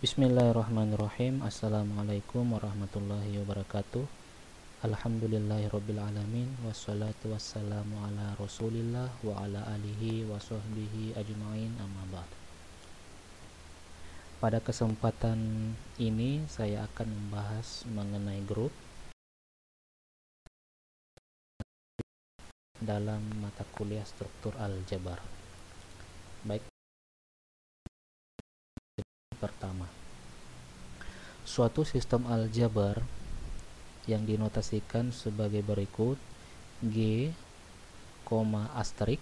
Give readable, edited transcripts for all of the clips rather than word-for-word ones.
Bismillahirrahmanirrahim. Assalamualaikum warahmatullahi wabarakatuh. Alhamdulillahirabbil alamin wassalatu wassalamu ala Rasulillah wa ala alihi wa sahbihi ajmain, amma ba'd. Pada kesempatan ini saya akan membahas mengenai grup dalam mata kuliah struktur aljabar. Baik, pertama, suatu sistem aljabar yang dinotasikan sebagai berikut: G, asterik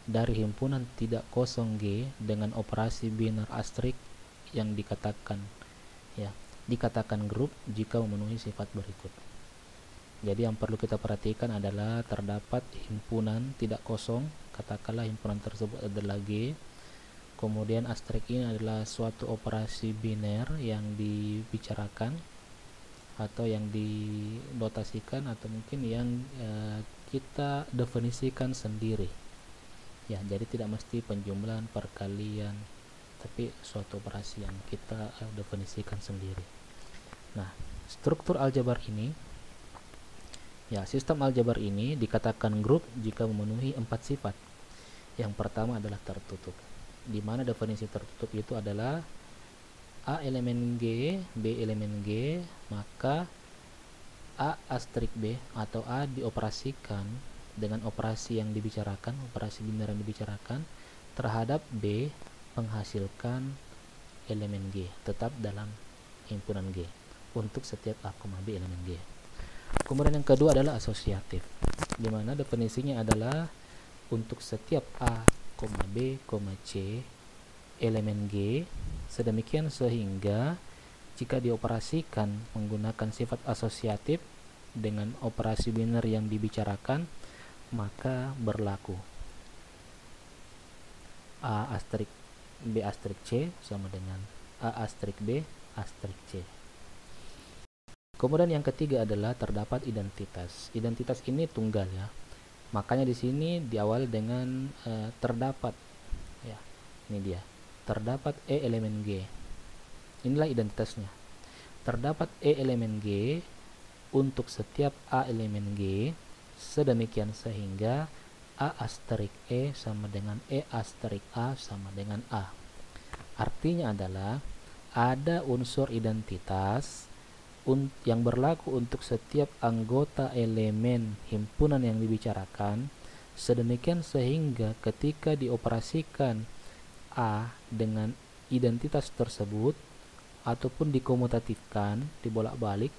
dari himpunan tidak kosong G dengan operasi biner asterik yang dikatakan grup jika memenuhi sifat berikut. Jadi yang perlu kita perhatikan adalah terdapat himpunan tidak kosong, katakanlah himpunan tersebut adalah G. Kemudian asterik ini adalah suatu operasi biner yang dibicarakan atau yang dinotasikan atau mungkin yang kita definisikan sendiri. Ya, jadi tidak mesti penjumlahan, perkalian, tapi suatu operasi yang kita definisikan sendiri. Nah, struktur aljabar ini, sistem aljabar ini dikatakan grup jika memenuhi 4 sifat. Yang pertama adalah tertutup, di mana definisi tertutup itu adalah A elemen G, B elemen G, maka A asterik B atau A dioperasikan dengan operasi yang dibicarakan, operasi biner yang dibicarakan terhadap B menghasilkan elemen G tetap dalam himpunan G untuk setiap A, B elemen G. Kemudian yang kedua adalah asosiatif, di mana definisinya adalah untuk setiap A, B, C elemen G, sedemikian sehingga jika dioperasikan menggunakan sifat asosiatif dengan operasi biner yang dibicarakan, maka berlaku A asterik B asterik C sama dengan A asterik B asterik C. Kemudian yang ketiga adalah terdapat identitas. Identitas ini tunggal ya. Makanya di sini diawali dengan terdapat, ya. Ini dia. Terdapat E elemen G. Inilah identitasnya. Terdapat E elemen G untuk setiap A elemen G, sedemikian sehingga A asterik E sama dengan E asterik A sama dengan A. Artinya adalah ada unsur identitas yang berlaku untuk setiap anggota elemen himpunan yang dibicarakan, sedemikian sehingga ketika dioperasikan A dengan identitas tersebut ataupun dikomutatifkan, dibolak-balik,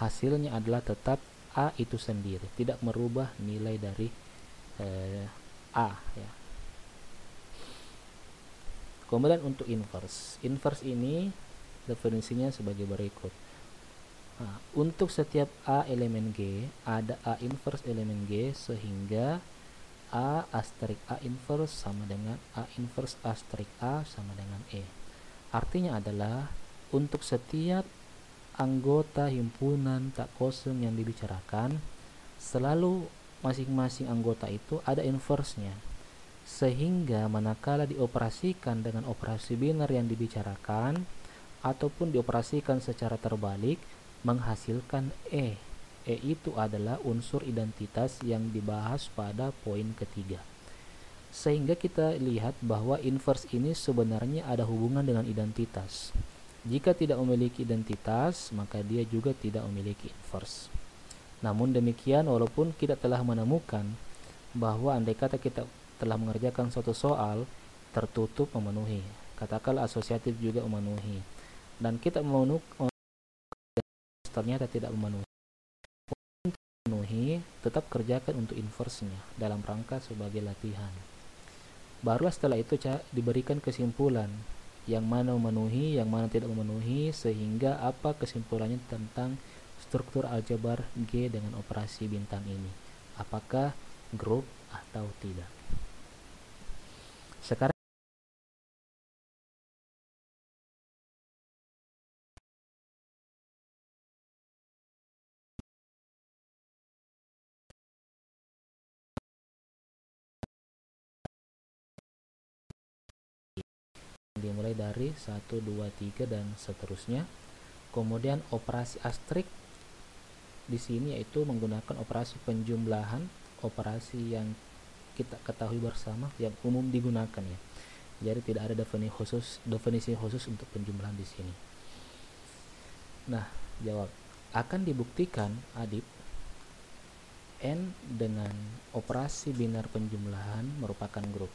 hasilnya adalah tetap A itu sendiri, tidak merubah nilai dari A ya. Kemudian untuk inverse ini definisinya sebagai berikut. Nah, untuk setiap A elemen G ada A inverse elemen G sehingga A asterik A inverse sama dengan A inverse asterik A sama dengan E. Artinya adalah untuk setiap anggota himpunan tak kosong yang dibicarakan, selalu masing-masing anggota itu ada inverse-nya, sehingga manakala dioperasikan dengan operasi biner yang dibicarakan ataupun dioperasikan secara terbalik menghasilkan E. E itu adalah unsur identitas yang dibahas pada poin ketiga. Sehingga kita lihat bahwa inverse ini sebenarnya ada hubungan dengan identitas. Jika tidak memiliki identitas, maka dia juga tidak memiliki inverse. Namun demikian, walaupun kita telah menemukan bahwa andai kata kita telah mengerjakan suatu soal tertutup memenuhi, katakanlah asosiatif juga memenuhi, dan kita ternyata tidak memenuhi, tetap kerjakan untuk inverse-nya dalam rangka sebagai latihan. Barulah setelah itu diberikan kesimpulan yang mana memenuhi, yang mana tidak memenuhi, sehingga apa kesimpulannya tentang struktur aljabar G dengan operasi bintang ini, apakah grup atau tidak. Sekarang dimulai dari 1, 2, 3 dan seterusnya. Kemudian operasi astrik di sini yaitu menggunakan operasi penjumlahan, operasi yang kita ketahui bersama yang umum digunakan ya. Jadi tidak ada definisi khusus untuk penjumlahan di sini. Nah, jawab. Akan dibuktikan Adib N dengan operasi binar penjumlahan merupakan grup.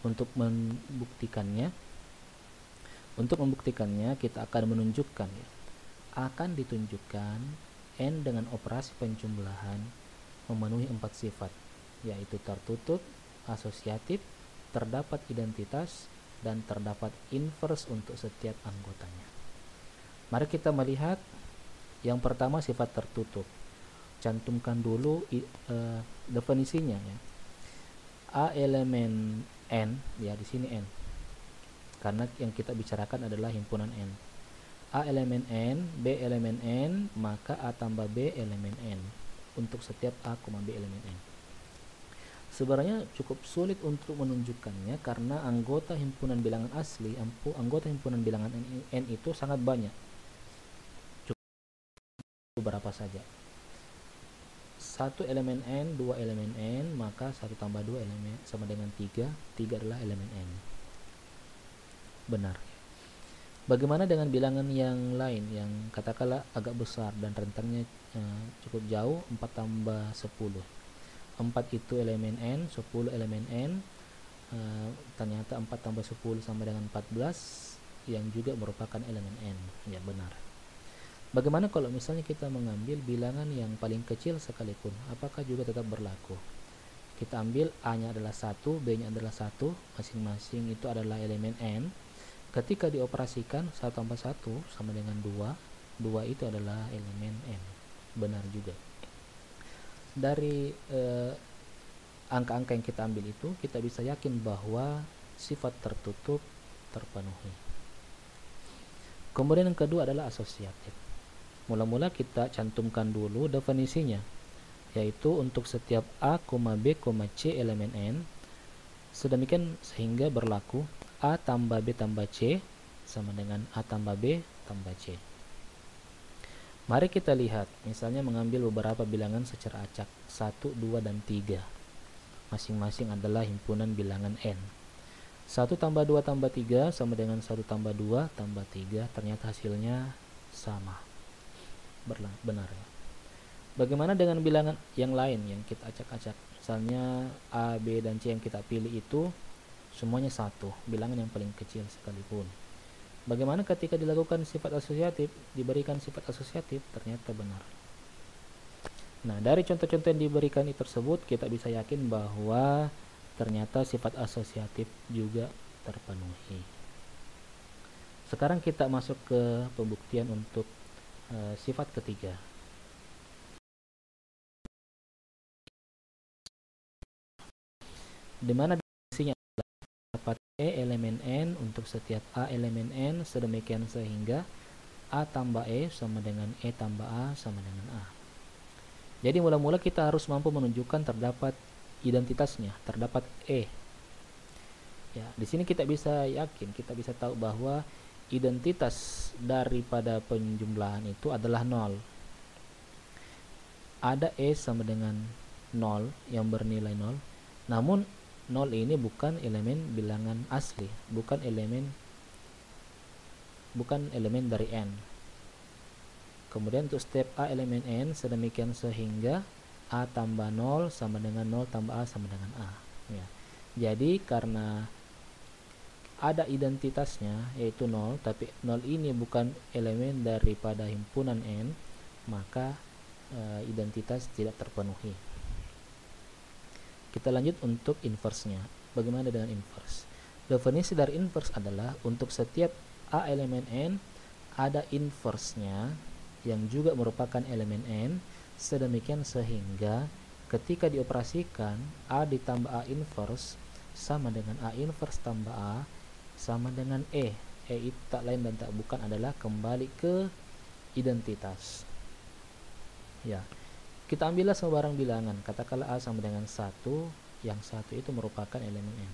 Untuk membuktikannya kita akan menunjukkan ya. Akan ditunjukkan N dengan operasi penjumlahan memenuhi 4 sifat, yaitu tertutup, asosiatif, terdapat identitas, dan terdapat inverse untuk setiap anggotanya. Mari kita melihat yang pertama, sifat tertutup. Cantumkan dulu definisinya ya. A elemen N, ya di sini N. Karena yang kita bicarakan adalah himpunan N. A elemen N, B elemen N, maka A tambah B elemen N untuk setiap A, B elemen N. Sebenarnya cukup sulit untuk menunjukkannya karena anggota himpunan bilangan asli, anggota himpunan bilangan N itu sangat banyak. Cukup berapa saja? 1 elemen N, 2 elemen N, maka 1 tambah 2 elemen sama dengan 3. 3 adalah elemen N. Benar. Bagaimana dengan bilangan yang lain yang katakanlah agak besar dan rentangnya cukup jauh, 4 tambah 10. 4 itu elemen N, 10 elemen N. Ternyata 4 tambah 10 sama dengan 14 yang juga merupakan elemen N. Ya, benar. Bagaimana kalau misalnya kita mengambil bilangan yang paling kecil sekalipun, apakah juga tetap berlaku? Kita ambil A-nya adalah 1, B-nya adalah 1, masing-masing itu adalah elemen N. Ketika dioperasikan 1 tambah 1 sama dengan 2, 2 itu adalah elemen N. Benar juga. Dari angka-angka yang kita ambil itu, kita bisa yakin bahwa sifat tertutup terpenuhi. Kemudian yang kedua adalah asosiatif. Mula-mula kita cantumkan dulu definisinya, yaitu untuk setiap A, B, C elemen N, sedemikian sehingga berlaku A tambah B tambah C sama dengan A tambah B tambah C. Mari kita lihat, misalnya mengambil beberapa bilangan secara acak, 1, 2, dan 3. Masing-masing adalah himpunan bilangan N. 1 tambah 2 tambah 3 sama dengan 1 tambah 2 tambah 3, ternyata hasilnya sama. Benar ya. Bagaimana dengan bilangan yang lain yang kita acak-acak? Misalnya A, B, dan C yang kita pilih itu semuanya 1, bilangan yang paling kecil sekalipun. Bagaimana ketika dilakukan sifat asosiatif, diberikan sifat asosiatif, ternyata benar. Nah, dari contoh-contoh yang diberikan itu tersebut, kita bisa yakin bahwa ternyata sifat asosiatif juga terpenuhi. Sekarang kita masuk ke pembuktian untuk sifat ketiga. Di mana definisinya dapat E elemen N untuk setiap A elemen N, sedemikian sehingga A tambah E sama dengan E tambah A sama dengan A. Jadi mula-mula kita harus mampu menunjukkan terdapat identitasnya, terdapat E. Ya, di sini kita bisa yakin, kita bisa tahu bahwa identitas daripada penjumlahan itu adalah 0. Ada E sama dengan 0 yang bernilai 0. Namun 0 ini bukan elemen bilangan asli, bukan elemen dari N. Kemudian untuk step A elemen N, sedemikian sehingga A tambah 0 sama dengan 0 tambah A sama dengan A. Ya. Jadi karena ada identitasnya yaitu 0, tapi 0 ini bukan elemen daripada himpunan N, maka identitas tidak terpenuhi. Kita lanjut untuk inverse-nya. Bagaimana dengan inverse? Definisi dari inverse adalah untuk setiap A elemen N ada inverse-nya yang juga merupakan elemen N, sedemikian sehingga ketika dioperasikan A ditambah A inverse sama dengan A inverse tambah A sama dengan E. E itu tak lain dan tak bukan adalah kembali ke identitas. Ya, kita ambillah sebarang bilangan, katakanlah A sama dengan 1, yang 1 itu merupakan elemen N.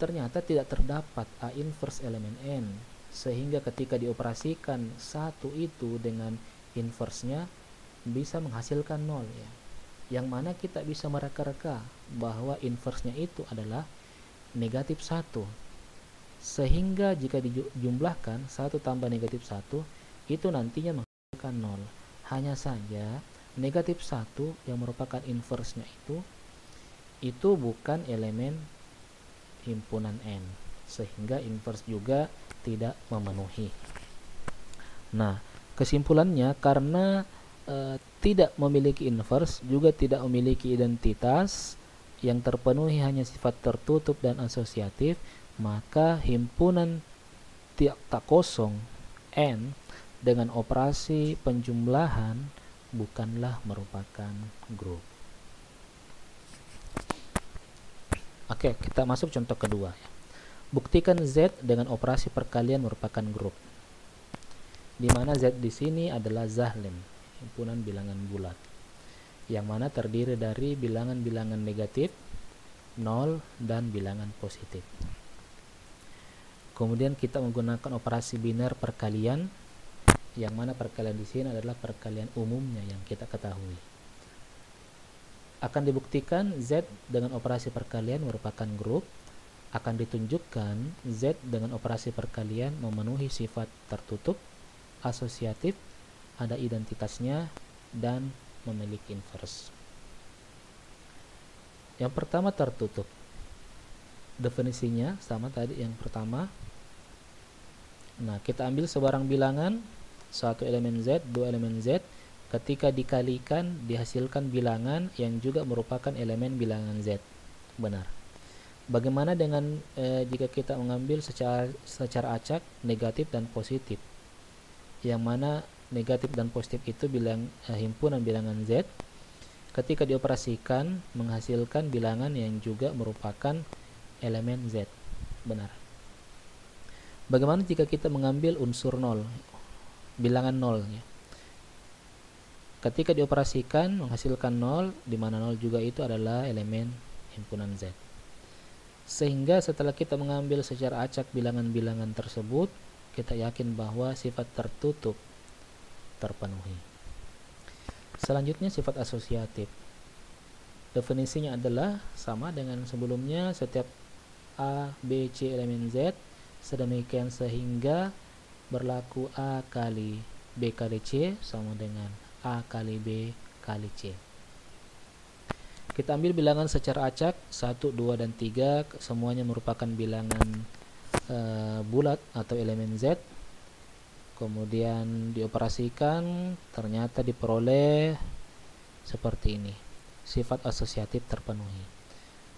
ternyata tidak terdapat A inverse elemen N, sehingga ketika dioperasikan satu itu dengan inversenya bisa menghasilkan 0 ya. Yang mana kita bisa mereka-reka bahwa inversenya itu adalah negatif 1. Sehingga jika dijumlahkan 1 tambah negatif 1 itu nantinya menghasilkan 0. Hanya saja negatif 1 yang merupakan inversenya itu bukan elemen himpunan N, sehingga inverse juga tidak memenuhi. Nah, kesimpulannya karena tidak memiliki inverse juga tidak memiliki identitas yang terpenuhi hanya sifat tertutup dan asosiatif, maka himpunan tak kosong N dengan operasi penjumlahan bukanlah merupakan grup. Oke, kita masuk contoh kedua ya. Buktikan Z dengan operasi perkalian merupakan grup. Di mana Z di sini adalah Zahlen, himpunan bilangan bulat, yang mana terdiri dari bilangan-bilangan negatif, 0, dan bilangan positif. Kemudian kita menggunakan operasi biner perkalian, yang mana perkalian di sini adalah perkalian umumnya yang kita ketahui. Akan dibuktikan Z dengan operasi perkalian merupakan grup. Akan ditunjukkan Z dengan operasi perkalian memenuhi sifat tertutup, asosiatif, ada identitasnya, dan memiliki inverse. Yang pertama tertutup. Definisinya sama tadi yang pertama. Nah, kita ambil sebarang bilangan, satu elemen Z, dua elemen Z, ketika dikalikan dihasilkan bilangan yang juga merupakan elemen bilangan Z. Benar. Bagaimana dengan jika kita mengambil secara acak negatif dan positif, yang mana negatif dan positif itu himpunan bilangan Z, ketika dioperasikan menghasilkan bilangan yang juga merupakan elemen Z. Benar. Bagaimana jika kita mengambil unsur 0, bilangan 0 ya? Ketika dioperasikan menghasilkan 0, di mana 0 juga itu adalah elemen himpunan Z. Sehingga setelah kita mengambil secara acak bilangan-bilangan tersebut, kita yakin bahwa sifat tertutup terpenuhi. Selanjutnya sifat asosiatif. Definisinya adalah sama dengan sebelumnya, setiap A, B, C elemen Z, sedemikian sehingga berlaku A kali B kali C sama dengan A kali B kali C. Kita ambil bilangan secara acak 1, 2, dan 3, semuanya merupakan bilangan bulat atau elemen Z. Kemudian dioperasikan, ternyata diperoleh seperti ini. Sifat asosiatif terpenuhi.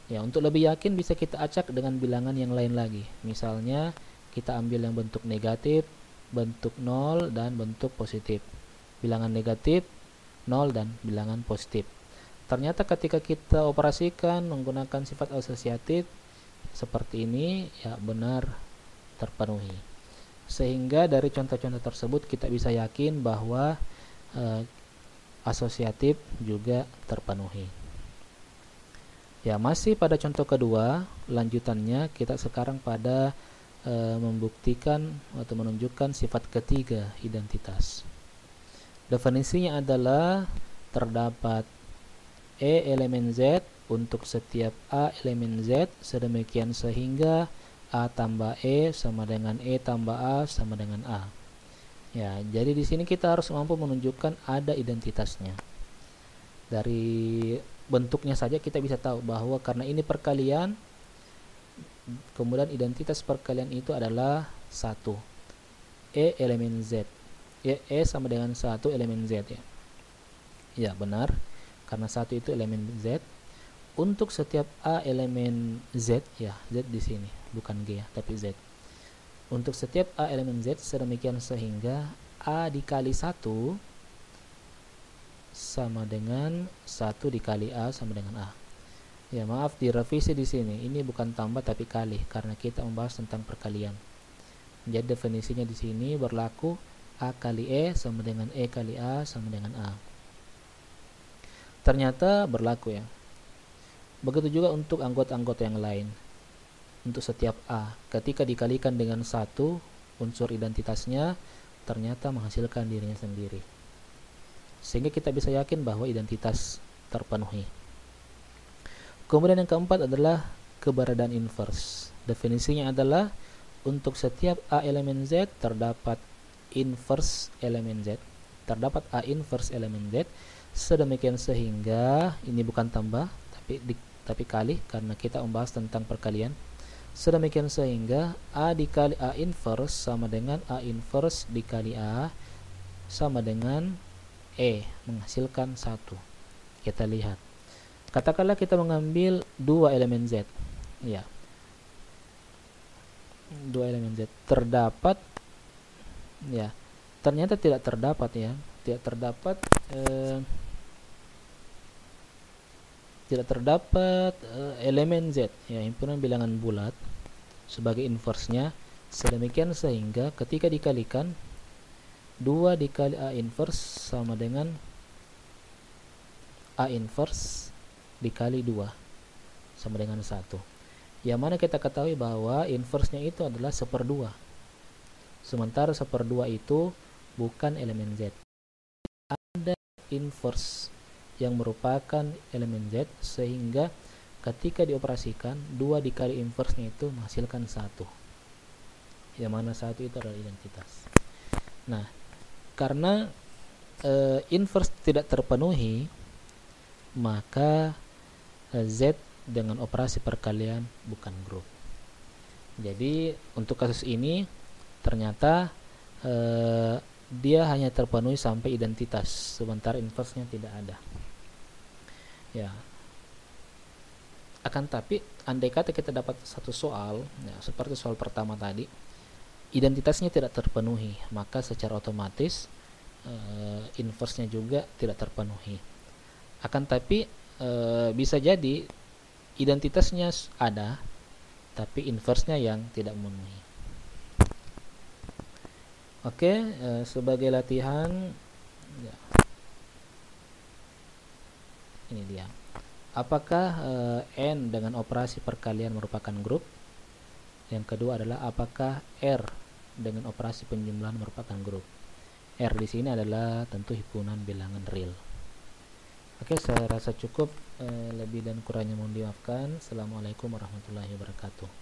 Ya, untuk lebih yakin bisa kita acak dengan bilangan yang lain lagi. Misalnya kita ambil yang bentuk negatif, bentuk 0, dan bentuk positif. Bilangan negatif, 0, dan bilangan positif. Ternyata ketika kita operasikan menggunakan sifat asosiatif seperti ini, ya benar terpenuhi. Sehingga dari contoh-contoh tersebut kita bisa yakin bahwa asosiatif juga terpenuhi. Ya, masih pada contoh kedua, lanjutannya kita sekarang pada membuktikan atau menunjukkan sifat ketiga identitas. Definisinya adalah terdapat E elemen Z untuk setiap A elemen Z, sedemikian sehingga A tambah E sama dengan E tambah A sama dengan A. Ya, jadi di sini kita harus mampu menunjukkan ada identitasnya. Dari bentuknya saja kita bisa tahu bahwa karena ini perkalian, kemudian identitas perkalian itu adalah 1. E elemen Z. E sama dengan 1 elemen Z ya. Ya, benar. Karena 1 itu elemen Z. Untuk setiap A elemen Z, ya, Z di sini, bukan G ya, tapi Z. Untuk setiap A elemen Z, sedemikian sehingga A dikali 1 sama dengan 1 dikali A sama dengan A. Ya, maaf direvisi di sini. Ini bukan tambah tapi kali karena kita membahas tentang perkalian. Jadi definisinya di sini berlaku A kali E sama dengan E kali A sama dengan A. Ternyata berlaku ya. Begitu juga untuk anggota-anggota yang lain. untuk setiap A. Ketika dikalikan dengan 1, unsur identitasnya ternyata menghasilkan dirinya sendiri. Sehingga kita bisa yakin bahwa identitas terpenuhi. Kemudian yang keempat adalah keberadaan inverse. Definisinya adalah untuk setiap A elemen Z terdapat inverse elemen Z. Terdapat A inverse elemen Z sedemikian sehingga ini bukan tambah tapi kali, karena kita membahas tentang perkalian. Sedemikian sehingga A dikali A inverse sama dengan A inverse dikali A sama dengan E, menghasilkan 1. Kita lihat. Katakanlah kita mengambil 2 elemen Z. Ya. 2 elemen Z terdapat, ya. Ternyata tidak terdapat, ya. Tidak terdapat elemen Z, ya, himpunan bilangan bulat sebagai inverse-nya, sedemikian sehingga ketika dikalikan 2 dikali A inverse sama dengan A inverse dikali 2 sama dengan 1. Yang mana kita ketahui bahwa inverse-nya itu adalah 1/2. Sementara 1/2 itu bukan elemen Z. Ada inverse yang merupakan elemen Z, sehingga ketika dioperasikan 2 dikali inverse-nya itu menghasilkan 1, yang mana 1 itu adalah identitas. Nah, karena inverse tidak terpenuhi, maka Z dengan operasi perkalian bukan grup. Jadi untuk kasus ini ternyata dia hanya terpenuhi sampai identitas, sementara inverse-nya tidak ada. Ya. Akan tapi andai kata kita dapat satu soal, ya, seperti soal pertama tadi, identitasnya tidak terpenuhi, maka secara otomatis inverse-nya juga tidak terpenuhi. Akan tapi bisa jadi identitasnya ada, tapi inverse-nya yang tidak memenuhi. Oke, sebagai latihan, ya, ini dia. Apakah N dengan operasi perkalian merupakan grup? Yang kedua adalah apakah R dengan operasi penjumlahan merupakan grup? R di sini adalah tentu himpunan bilangan real. Oke, saya rasa cukup. Lebih dan kurangnya mohon dimaafkan. Assalamualaikum warahmatullahi wabarakatuh.